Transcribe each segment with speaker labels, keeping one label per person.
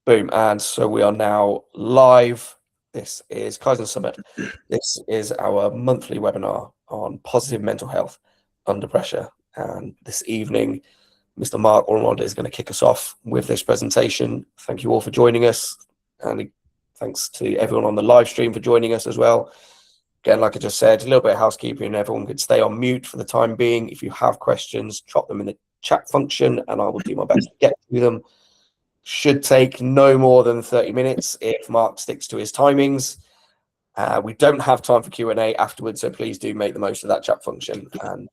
Speaker 1: Boom. And so we are now live. This is Kaizen Summit. This is our monthly webinar on positive mental health under pressure. And this evening, Mr. Mark Ormond is going to kick us off with this presentation. Thank you all for joining us. And thanks to everyone on the live stream for joining us as well. Again, like I just said, a little bit of housekeeping. Everyone could stay on mute for the time being. If you have questions, drop them in the chat function and I will do my best to get to them. Should take no more than 30 minutes if Mark sticks to his timings. We don't have time for Q&A afterwards, so please do make the most of that chat function. And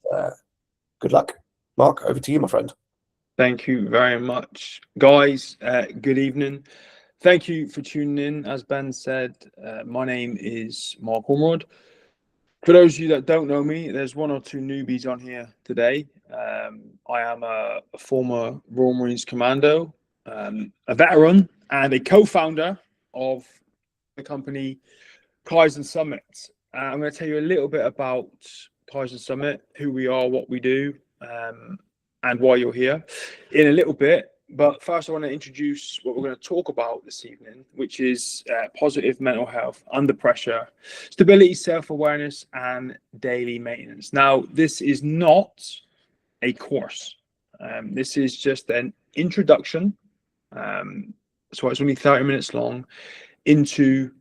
Speaker 1: good luck. Mark, over to you, my friend.
Speaker 2: Thank you very much. Guys, good evening. Thank you for tuning in. As Ben said, my name is Mark Ormond. For those of you that don't know me, there's one or two newbies on here today. I am a former Royal Marines Commando, a veteran and a co-founder of the company Kazien Summit. I'm going to tell you a little bit about Kazien Summit, who we are, what we do, and why you're here in a little bit. But first, I want to introduce what we're going to talk about this evening, which is positive mental health under pressure, stability, self-awareness, and daily maintenance. Now, this is not a course. This is just an introduction. So it's only 30 minutes long into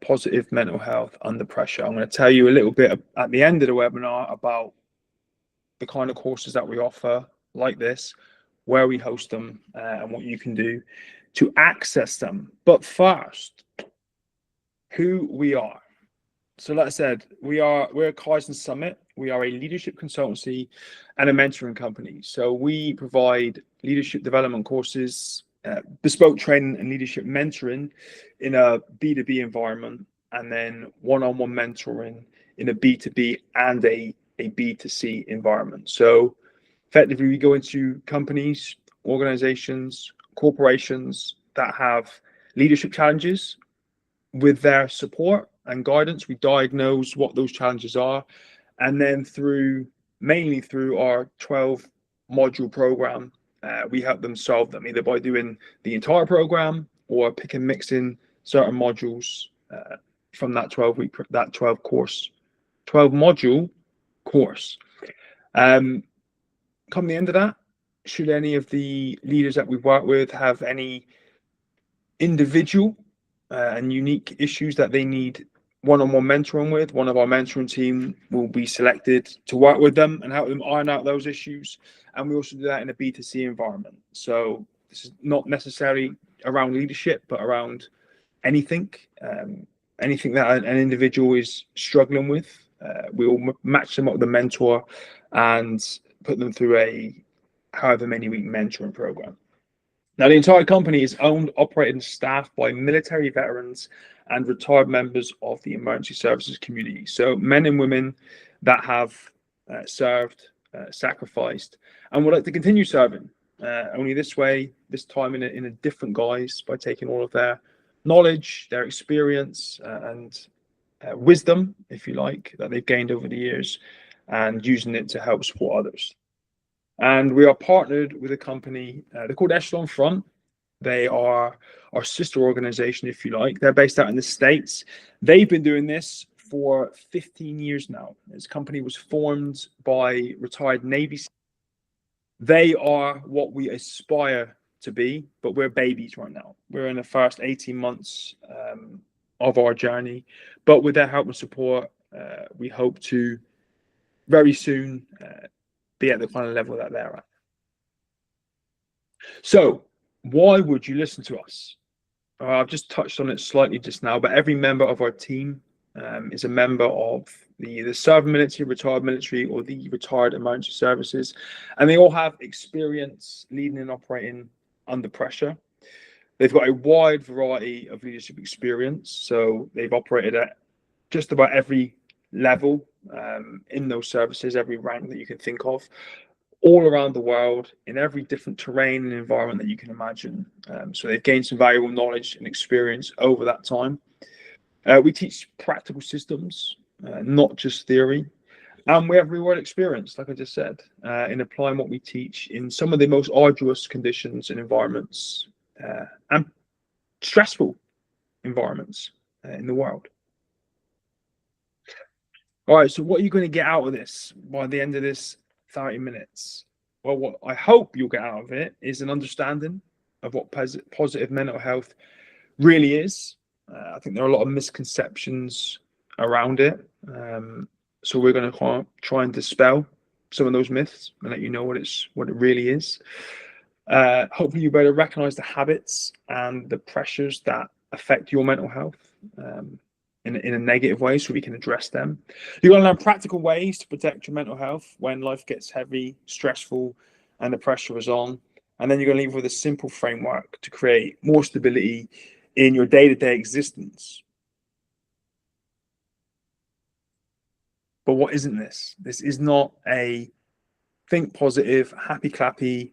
Speaker 2: positive mental health under pressure. I'm going to tell you a little bit at the end of the webinar about the kind of courses that we offer like this, where we host them, and what you can do to access them. But first, who we are. So like I said, we're Kaizen Summit. We are a leadership consultancy and a mentoring company. So we provide leadership development courses, bespoke training and leadership mentoring in a B2B environment, and then one-on-one mentoring in a B2B and a B2C environment. So effectively, we go into companies, organizations, corporations that have leadership challenges. With their support and guidance, we diagnose what those challenges are, and then mainly through our 12 module program, we help them solve them, either by doing the entire program or pick and mix in certain modules from that 12 module course. Come the end of that, should any of the leaders that we've worked with have any individual and unique issues that they need one-on-one mentoring with, one of our mentoring team will be selected to work with them and help them iron out those issues. And we also do that in a B2C environment. So this is not necessarily around leadership, but around anything that an individual is struggling with. We'll match them up with a mentor and put them through a however many week mentoring program. Now, the entire company is owned, operated, and staffed by military veterans and retired members of the emergency services community. So men and women that have served, sacrificed, and would like to continue serving. Only this way, this time in a different guise, by taking all of their knowledge, their experience, and wisdom, if you like, that they've gained over the years, and using it to help support others. And we are partnered with a company, they're called Echelon Front. They are our sister organization, if you like. They're based out in the States. They've been doing this for 15 years now. This company was formed by retired Navy. They are what we aspire to be, but we're babies right now. We're in the first 18 months of our journey. But with their help and support, we hope to very soon be at the kind of level that they're at. So why would you listen to us? I've just touched on it slightly just now, but every member of our team is a member of the served military, retired military, or the retired emergency services, and they all have experience leading and operating under pressure. They've got a wide variety of leadership experience, so they've operated at just about every level in those services, every rank that you can think of, all around the world, in every different terrain and environment that you can imagine. So they've gained some valuable knowledge and experience over that time. We teach practical systems, not just theory. And we have real-world experience, like I just said, in applying what we teach in some of the most arduous conditions and environments, and stressful environments in the world. All right, so what are you going to get out of this by the end of this 30 minutes? Well, what I hope you'll get out of it is an understanding of what positive mental health really is. I think there are a lot of misconceptions around it. So we're going to try and dispel some of those myths and let you know what it really is. Hopefully you better recognize the habits and the pressures that affect your mental health in a negative way, so we can address them. You're going to learn practical ways to protect your mental health when life gets heavy, stressful, and the pressure is on. And then you're going to leave with a simple framework to create more stability in your day-to-day existence. But what isn't this? This is not a think positive, happy clappy,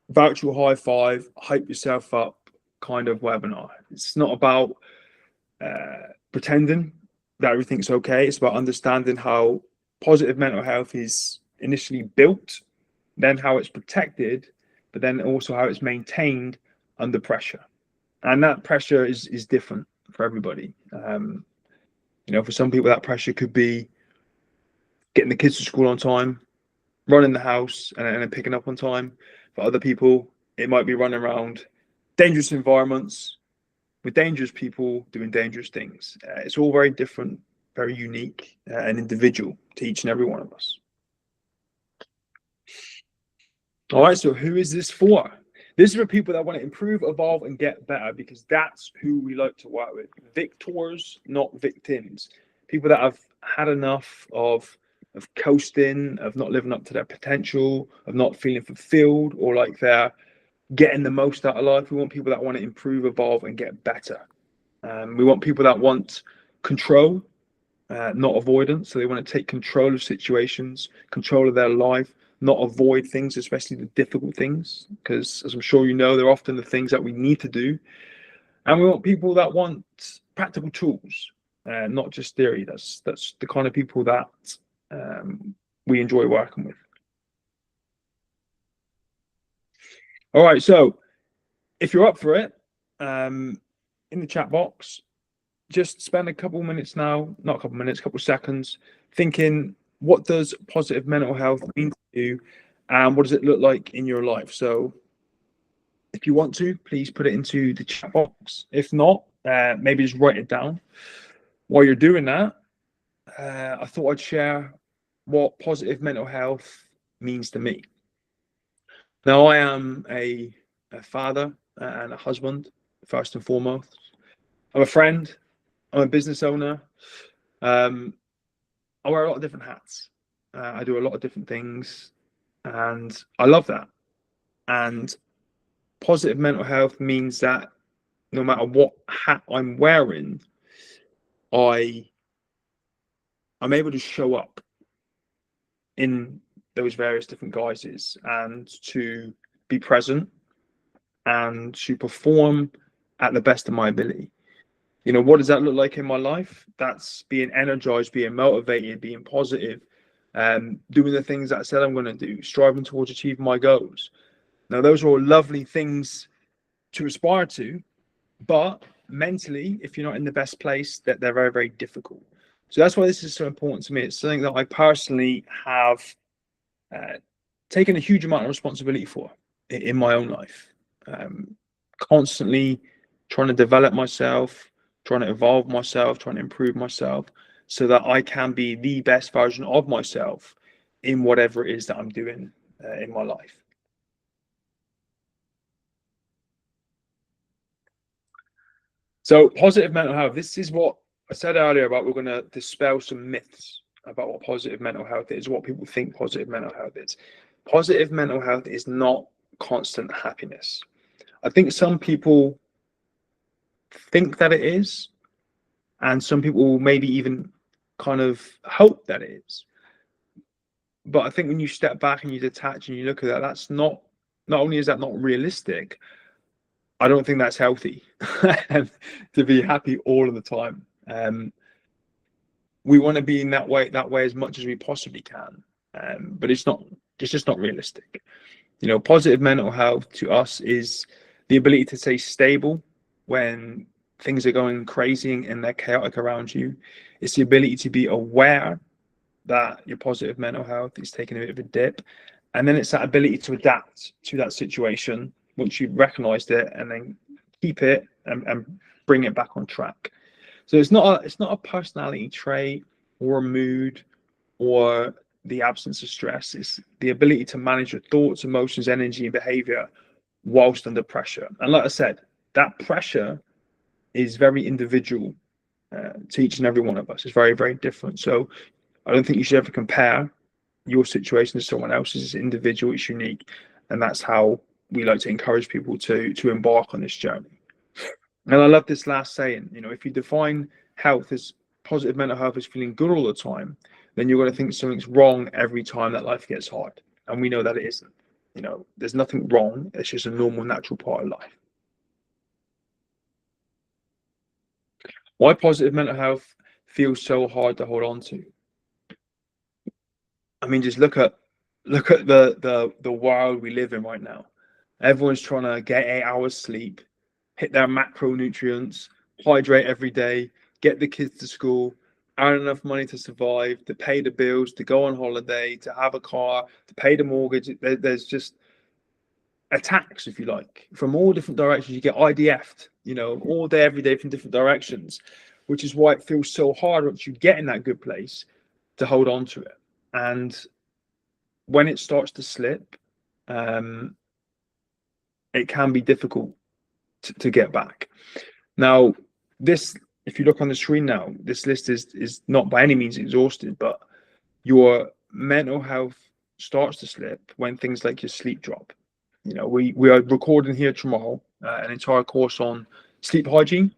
Speaker 2: virtual high five, hype yourself up kind of webinar. It's not about pretending that everything's okay. It's about understanding how positive mental health is initially built, then how it's protected, but then also how it's maintained under pressure. And that pressure is different for everybody. For some people, that pressure could be getting the kids to school on time, running the house, and then picking up on time. For other people, it might be running around dangerous environments with dangerous people doing dangerous things. It's all very different, very unique, and individual to each and every one of us. All right, so who is this for? This is for people that want to improve, evolve, and get better, because that's who we like to work with. Victors, not victims. People that have had enough of coasting, of not living up to their potential, of not feeling fulfilled, or like they're getting the most out of life. We want people that want to improve, evolve, and get better. We want people that want control, not avoidance. So they want to take control of situations, control of their life, not avoid things, especially the difficult things, because as I'm sure you know, they're often the things that we need to do. And we want people that want practical tools, not just theory. That's the kind of people that we enjoy working with. All right, so if you're up for it, in the chat box, just spend a couple minutes now, not a couple minutes, a couple seconds, thinking, what does positive mental health mean to you, and what does it look like in your life? So if you want to, please put it into the chat box. If not, maybe just write it down. While you're doing that, I thought I'd share what positive mental health means to me. Now, I am a father and a husband, first and foremost. I'm a friend. I'm a business owner. I wear a lot of different hats. I do a lot of different things, and I love that. And positive mental health means that no matter what hat I'm wearing, I'm able to show up in those various different guises and to be present and to perform at the best of my ability. What does that look like in my life? That's being energized, being motivated, being positive, doing the things that I said I'm going to do, striving towards achieving my goals. Now, those are all lovely things to aspire to, but mentally, if you're not in the best place, that they're very, very difficult. So that's why this is so important to me. It's something that I personally have taken a huge amount of responsibility for in my own life. Constantly trying to develop myself, trying to evolve myself, trying to improve myself, so that I can be the best version of myself in whatever it is that I'm doing in my life. So positive mental health, this is what I said earlier about we're going to dispel some myths about what positive mental health is, what people think positive mental health is. Positive mental health is not constant happiness. I think some people think that it is, and some people maybe even kind of hope that it is. But I think when you step back and you detach and you look at that, that's not only is that not realistic, I don't think that's healthy to be happy all of the time. We want to be in that way as much as we possibly can, but it's just not realistic. Positive mental health to us is the ability to stay stable when things are going crazy and they're chaotic around you. It's the ability to be aware that your positive mental health is taking a bit of a dip. And then it's that ability to adapt to that situation once you've recognized it, and then keep it and bring it back on track. So it's not a personality trait or a mood or the absence of stress. It's the ability to manage your thoughts, emotions, energy, and behavior whilst under pressure. And like I said, that pressure is very individual to each and every one of us. It's very, very different. So I don't think you should ever compare your situation to someone else's. It's individual, it's unique. And that's how we like to encourage people to embark on this journey. And I love this last saying, if you define health as positive mental health as feeling good all the time, then you're going to think something's wrong every time that life gets hard. And we know that it isn't. There's nothing wrong. It's just a normal, natural part of life. Why positive mental health feels so hard to hold on to? I mean, just look at the world we live in right now. Everyone's trying to get 8 hours sleep, hit their macronutrients, hydrate every day, get the kids to school, earn enough money to survive, to pay the bills, to go on holiday, to have a car, to pay the mortgage. There's just attacks, if you like, from all different directions. You get IDF'd, all day, every day from different directions, which is why it feels so hard once you get in that good place to hold on to it. And when it starts to slip, it can be difficult to get back. Now, if you look on the screen now, this list is not by any means exhausted, but your mental health starts to slip when things like your sleep drop. We are recording here tomorrow an entire course on sleep hygiene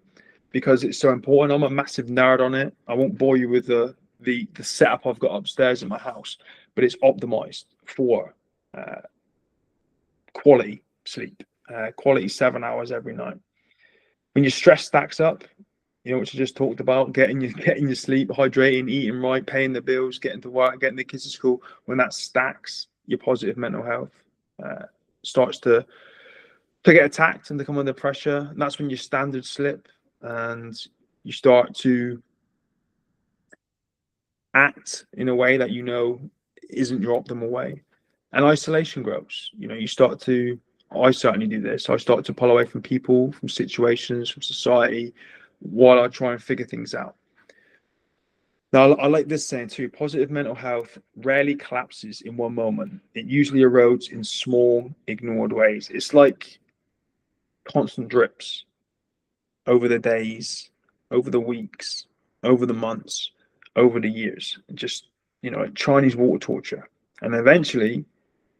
Speaker 2: because it's so important. I'm a massive nerd on it. I won't bore you with the setup I've got upstairs in my house, but it's optimized for quality sleep, quality 7 hours every night. When your stress stacks up, which I just talked about, getting your sleep, hydrating, eating right, paying the bills, getting to work, getting the kids to school. When that stacks, your positive mental health starts to get attacked and to come under pressure. And that's when your standards slip and you start to act in a way that isn't your optimal way. And isolation grows. I certainly do this. I start to pull away from people, from situations, from society, while I try and figure things out. Now, I like this saying too: positive mental health rarely collapses in one moment. It usually erodes in small, ignored ways. It's like constant drips over the days, over the weeks, over the months, over the years. Just, like Chinese water torture. And eventually,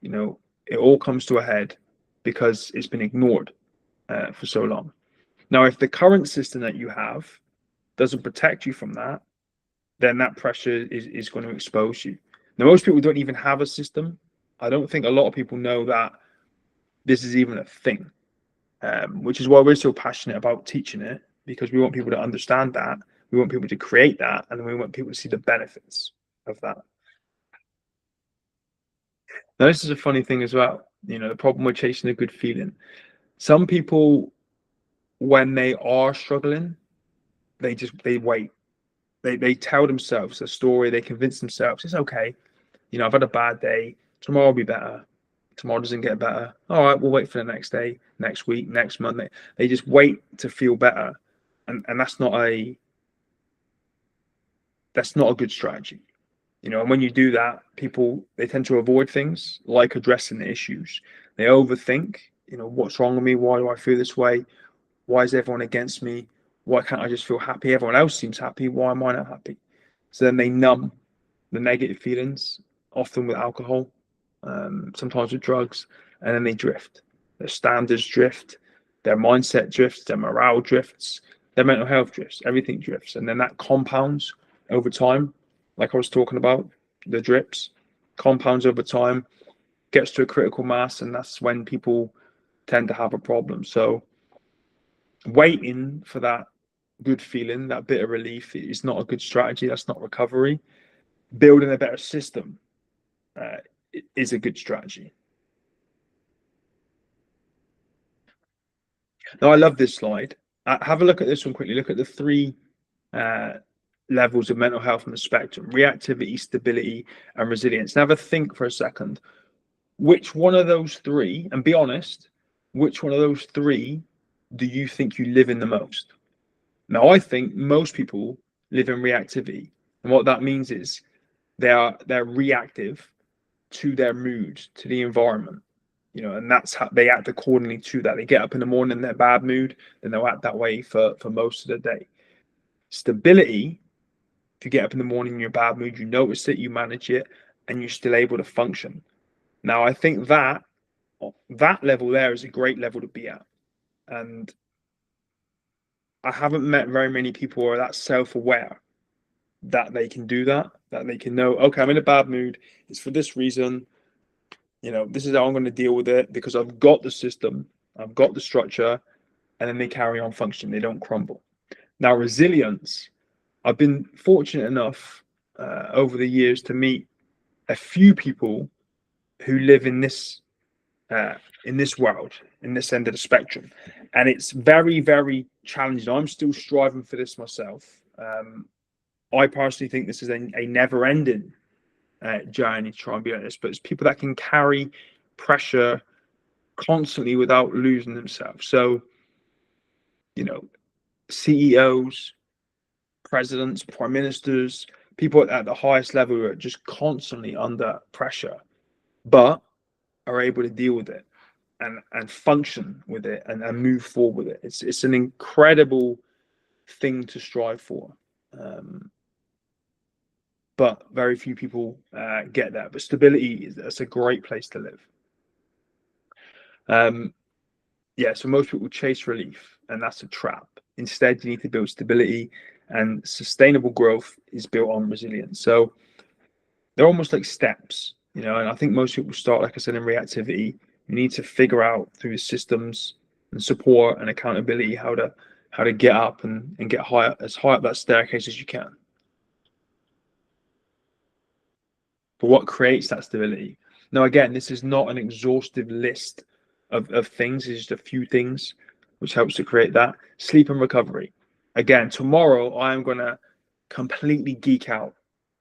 Speaker 2: it all comes to a head because it's been ignored for so long. Now, if the current system that you have doesn't protect you from that, then that pressure is going to expose you. Now, most people don't even have a system. I don't think a lot of people know that this is even a thing, which is why we're so passionate about teaching it, because we want people to understand that, we want people to create that, and we want people to see the benefits of that. Now, this is a funny thing as well. The problem with chasing a good feeling. Some people, when they are struggling, they wait. They tell themselves a story. They convince themselves it's okay. I've had a bad day. Tomorrow will be better. Tomorrow doesn't get better. All right, we'll wait for the next day, next week, next month. They just wait to feel better, and that's not a good strategy. And when you do that, people, they tend to avoid things like addressing the issues. They overthink. What's wrong with me? Why do I feel this way? Why is everyone against me? Why can't I just feel happy? Everyone else seems happy. Why am I not happy? So then they numb the negative feelings, often with alcohol, sometimes with drugs, and then they drift. Their standards drift, their mindset drifts, their morale drifts, their mental health drifts, everything drifts. And then that compounds over time, like I was talking about, the drips, compounds over time, gets to a critical mass, and that's when people tend to have a problem. So waiting for that good feeling, that bit of relief, is not a good strategy. That's not recovery. Building a better system is a good strategy. Now, I love this slide. Have a look at this one quickly. Look at the three levels of mental health on the spectrum: reactivity, stability, and resilience. Now have a think for a second. Which one of those three, and be honest, which one of those three do you think you live in the most? Now, I think most people live in reactivity. And what that means is they're reactive to their mood, to the environment, and that's how they act accordingly to that. They get up in the morning in their bad mood, then they'll act that way for most of the day. Stability, if you get up in the morning in your bad mood, you notice it, you manage it, and you're still able to function. Now, I think that level there is a great level to be at. And I haven't met very many people who are that self-aware that they can do that they can know, okay, I'm in a bad mood. It's for this reason. This is how I'm going to deal with it because I've got the system, I've got the structure, and then they carry on functioning. They don't crumble. Now, resilience. I've been fortunate enough over the years to meet a few people who live in this world, in this end of the spectrum, and it's very, very challenging. I'm still striving for this myself. I personally think this is a never-ending journey to try and be like this, but it's people that can carry pressure constantly without losing themselves. So, CEOs, presidents, prime ministers, people at the highest level are just constantly under pressure, but are able to deal with it and function with it and move forward with it. It's an incredible thing to strive for. But very few people get that. But stability, that's a great place to live. So most people chase relief, and that's a trap. Instead, you need to build stability, and sustainable growth is built on resilience. So they're almost like steps, and I think most people start, like I said, in reactivity. You need to figure out through the systems and support and accountability how to get up and get as high up that staircase as you can. But what creates that stability? Now, again, this is not an exhaustive list of things. It's just a few things which helps to create that. Sleep and recovery. Again, tomorrow I am going to completely geek out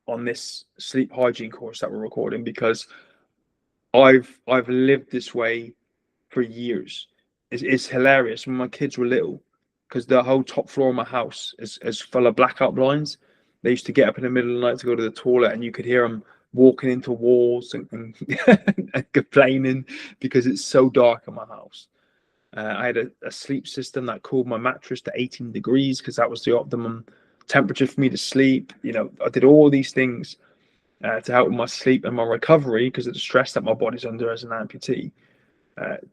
Speaker 2: on this sleep hygiene course that we're recording because I've lived this way for years. It's hilarious. When my kids were little, because the whole top floor of my house is full of blackout blinds. They used to get up in the middle of the night to go to the toilet, and you could hear them walking into walls and complaining because it's so dark in my house. I had a sleep system that cooled my mattress to 18 degrees because that was the optimum temperature for me to sleep. I did all these things to help with my sleep and my recovery because of the stress that my body's under as an amputee,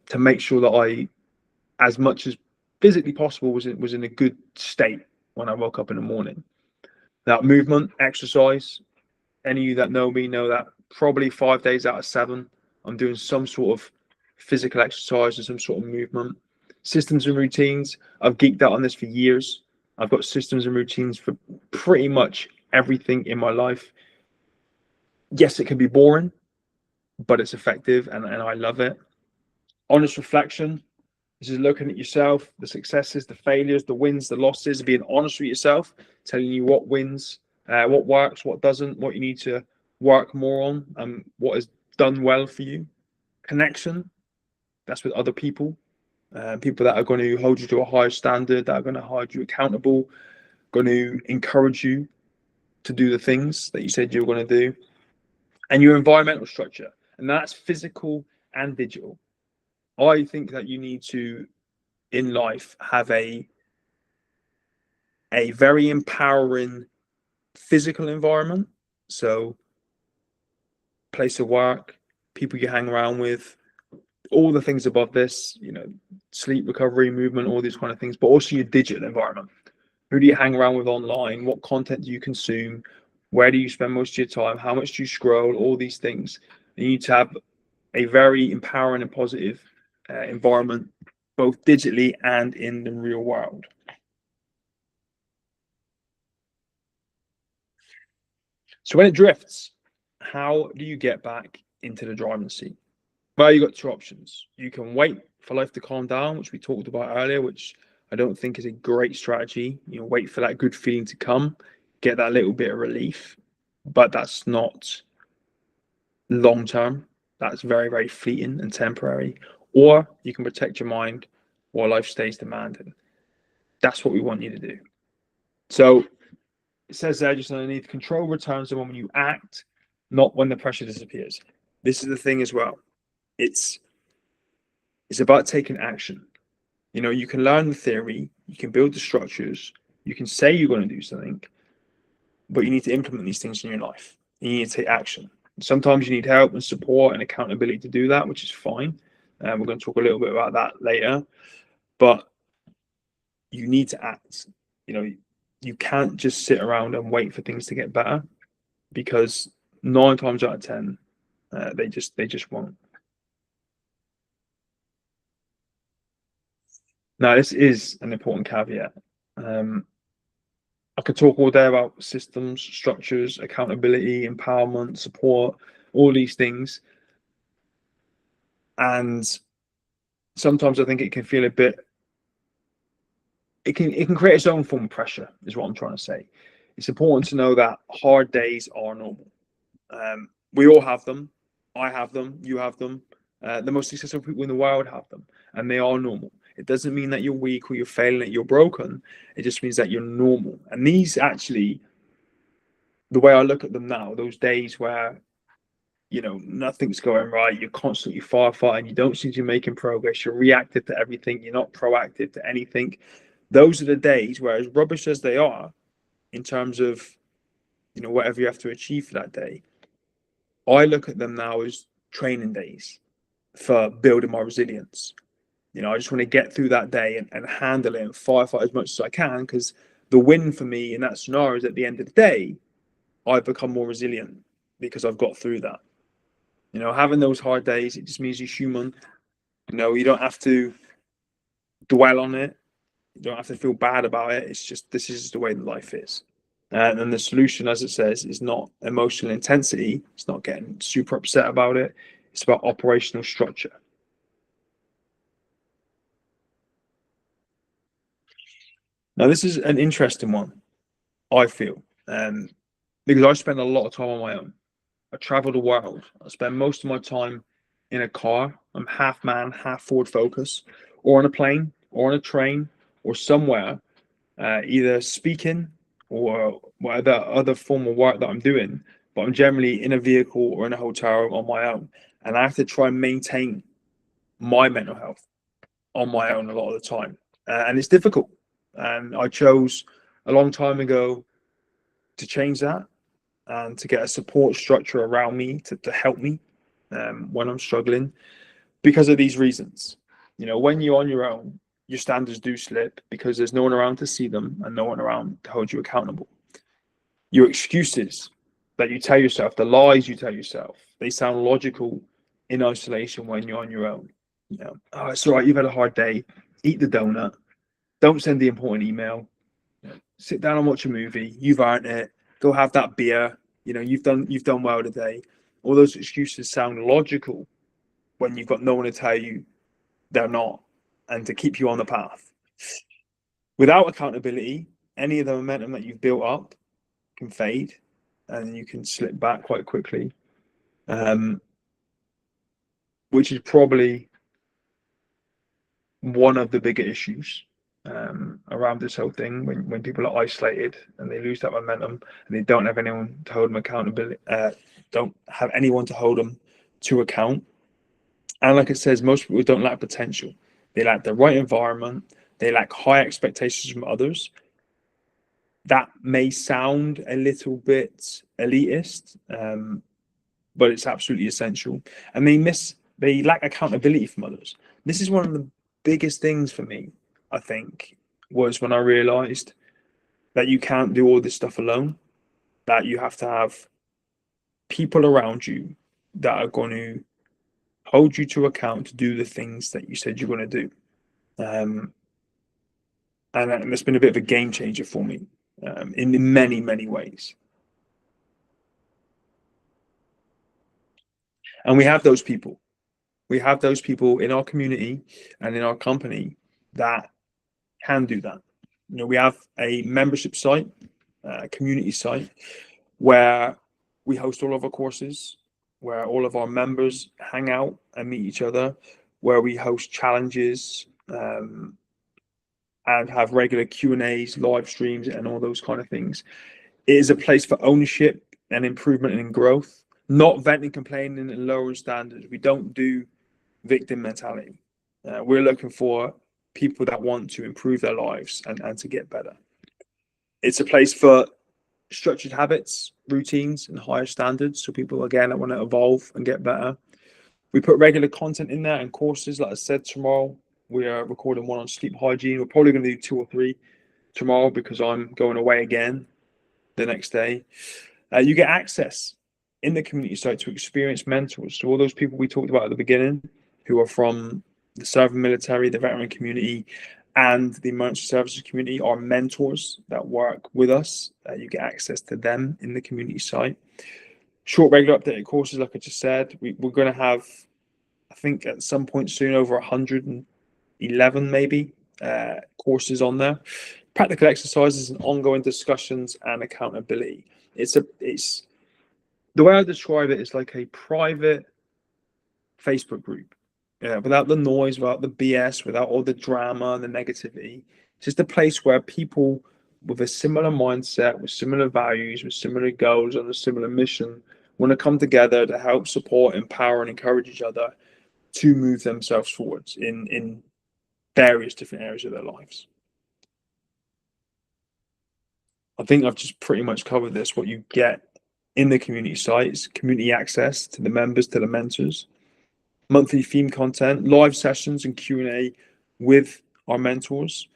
Speaker 2: to make sure that I, as much as physically possible, was in a good state when I woke up in the morning. Now, movement, exercise. Any of you that know me know that probably 5 days out of 7, I'm doing some sort of physical exercise and some sort of movement. Systems and routines. I've geeked out on this for years. I've got systems and routines for pretty much everything in my life. Yes, it can be boring, but it's effective and I love it. Honest reflection. This is looking at yourself, the successes, the failures, the wins, the losses, being honest with yourself, telling you what wins, what works, what doesn't, what you need to work more on, and what has done well for you. Connection, that's with other people, people that are going to hold you to a higher standard, that are going to hold you accountable, going to encourage you to do the things that you said you were going to do. And your environmental structure, and that's physical and digital. I think that you need to, in life, have a very empowering physical environment. So place of work, people you hang around with, all the things above this, sleep, recovery, movement, all these kind of things, but also your digital environment. Who do you hang around with online? What content do you consume? Where do you spend most of your time? How much do you scroll? All these things. You need to have a very empowering and positive environment, both digitally and in the real world. So when it drifts, how do you get back into the driving seat? Well, you've got two options. You can wait for life to calm down, which we talked about earlier, which I don't think is a great strategy. Wait for that good feeling to come, get that little bit of relief, but that's not long term. That's very, very fleeting and temporary. Or you can protect your mind while life stays demanding. That's what we want you to do. So it says there just underneath, control returns the moment you act, not when the pressure disappears. This is the thing as well. It's about taking action. You can learn the theory, you can build the structures, you can say you're going to do something, but you need to implement these things in your life. You need to take action. Sometimes you need help and support and accountability to do that, which is fine. We're going to talk a little bit about that later, but you need to act. You can't just sit around and wait for things to get better, because 9 times out of 10, they just won't. Now, this is an important caveat. I could talk all day about systems, structures, accountability, empowerment, support, all these things. And sometimes I think it can feel a bit, it can create its own form of pressure, is what I'm trying to say. It's important to know that hard days are normal. We all have them. I have them. You have them. The most successful people in the world have them, and they are normal. It doesn't mean that you're weak or you're failing, that you're broken. It just means that you're normal. And these actually, the way I look at them now, those days where nothing's going right, you're constantly firefighting, you don't seem to be making progress, you're reactive to everything, you're not proactive to anything. Those are the days where, as rubbish as they are, in terms of whatever you have to achieve for that day, I look at them now as training days for building my resilience. I just want to get through that day and handle it and firefight as much as I can, because the win for me in that scenario is, at the end of the day, I've become more resilient because I've got through that. Having those hard days, it just means you're human. You don't have to dwell on it. You don't have to feel bad about it. It's just, this is the way that life is. And the solution, as it says, is not emotional intensity. It's not getting super upset about it. It's about operational structure. Now, this is an interesting one, I feel, because I spend a lot of time on my own. I travel the world. I spend most of my time in a car. I'm half man, half forward focus, or on a plane, or on a train, or somewhere, either speaking or whatever other form of work that I'm doing. But I'm generally in a vehicle or in a hotel room on my own, and I have to try and maintain my mental health on my own a lot of the time, and it's difficult. And I chose a long time ago to change that and to get a support structure around me to help me when I'm struggling, because of these reasons. When you're on your own, your standards do slip because there's no one around to see them and no one around to hold you accountable. Your excuses that you tell yourself, the lies you tell yourself, they sound logical in isolation when you're on your own. Oh, it's all right, you've had a hard day, eat the donut, don't send the important email, sit down and watch a movie, you've earned it, go have that beer, you've done well today. All those excuses sound logical when you've got no one to tell you they're not, and to keep you on the path. Without accountability, any of the momentum that you've built up can fade, and you can slip back quite quickly, which is probably one of the bigger issues around this whole thing. When people are isolated and they lose that momentum and they don't have anyone to hold them accountability, don't have anyone to hold them to account. And like it says, most people don't lack potential. They lack the right environment. They lack high expectations from others. That may sound a little bit elitist, but it's absolutely essential. And they lack accountability from others. This is one of the biggest things for me, I think, was when I realized that you can't do all this stuff alone, that you have to have people around you that are going to hold you to account to do the things that you said you're going to do. And it's been a bit of a game changer for me in many, many ways. And we have those people. We have those people in our community and in our company that can do that. We have a membership site, a community site, where we host all of our courses, where all of our members hang out and meet each other, where we host challenges and have regular Q&As, live streams, and all those kind of things. It is a place for ownership and improvement and growth, not venting, complaining, and lowering standards. We don't do victim mentality. We're looking for people that want to improve their lives and to get better. It's a place for structured habits, routines, and higher standards. So people, again, that want to evolve and get better. We put regular content in there and courses. Like I said, tomorrow we are recording one on sleep hygiene. We're probably going to do 2 or 3 tomorrow because I'm going away again the next day. You get access in the community site to experienced mentors. So all those people we talked about at the beginning who are from the serving military, the veteran community, and the emergency services community are mentors that work with us. You get access to them in the community site. Short, regular updated courses, like I just said. We're going to have, I think at some point soon, over 111 maybe courses on there. Practical exercises and ongoing discussions and accountability. It's the way I describe it is like a private Facebook group. Without the noise, without the BS, without all the drama and the negativity. Just a place where people with a similar mindset, with similar values, with similar goals and a similar mission want to come together to help support, empower, and encourage each other to move themselves forwards in various different areas of their lives. I think I've just pretty much covered this. What you get in the community sites, community access to the members, to the mentors, monthly theme content, live sessions and Q&A with our mentors.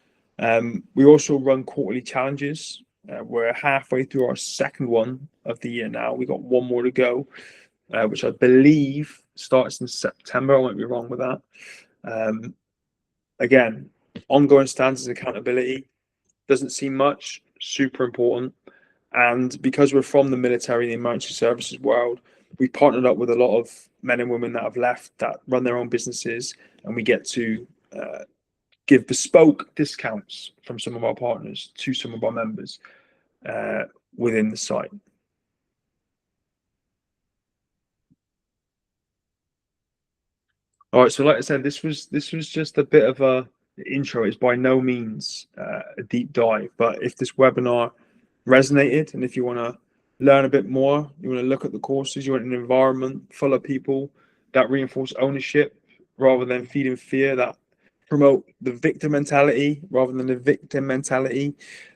Speaker 2: We also run quarterly challenges. We're halfway through our second one of the year now. We got one more to go, which I believe starts in September. I might be wrong with that. Again, ongoing standards and accountability. Doesn't seem much, super important. And because we're from the military, the emergency services world, we partnered up with a lot of men and women that have left that run their own businesses, and we get to give bespoke discounts from some of our partners to some of our members within the site. All right, so like I said, this was just a bit of a intro. It's by no means a deep dive, but if this webinar resonated and if you want to learn a bit more, you want to look at the courses, you want an environment full of people that reinforce ownership rather than feeding fear, that promote the victim mentality rather than the victim mentality,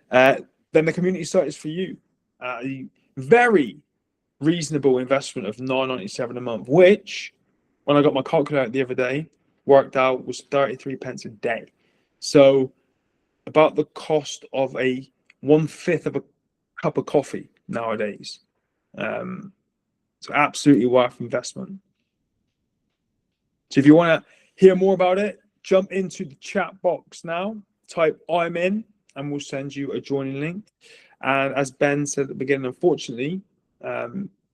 Speaker 2: then the community site is for you. A very reasonable investment of $9.97 a month, which when I got my calculator the other day worked out was 33 pence a day. So about the cost of a 1/5 of a cup of coffee nowadays. So absolutely worth investment. So if you want to hear more about it, jump into the chat box now, type I'm in, and we'll send you a joining link. And as Ben said at the beginning, unfortunately,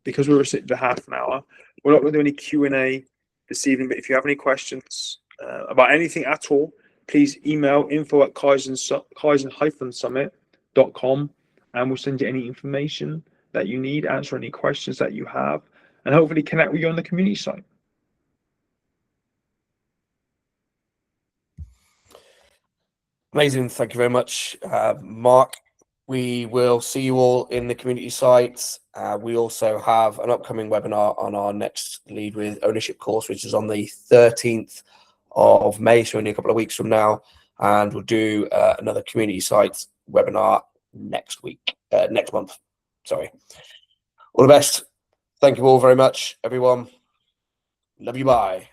Speaker 2: because we were sitting for half an hour, we're not going to do any Q&A this evening. But if you have any questions about anything at all, please email info@kazien-summit.com, and we'll send you any information that you need, answer any questions that you have, and hopefully connect with you on the community site.
Speaker 1: Amazing. Thank you very much, Mark. We will see you all in the community sites. We also have an upcoming webinar on our next Lead with Ownership course, which is on the 13th of May, so only a couple of weeks from now. And we'll do another community sites webinar next month. Sorry. All the best. Thank you all very much, everyone. Love you. Bye.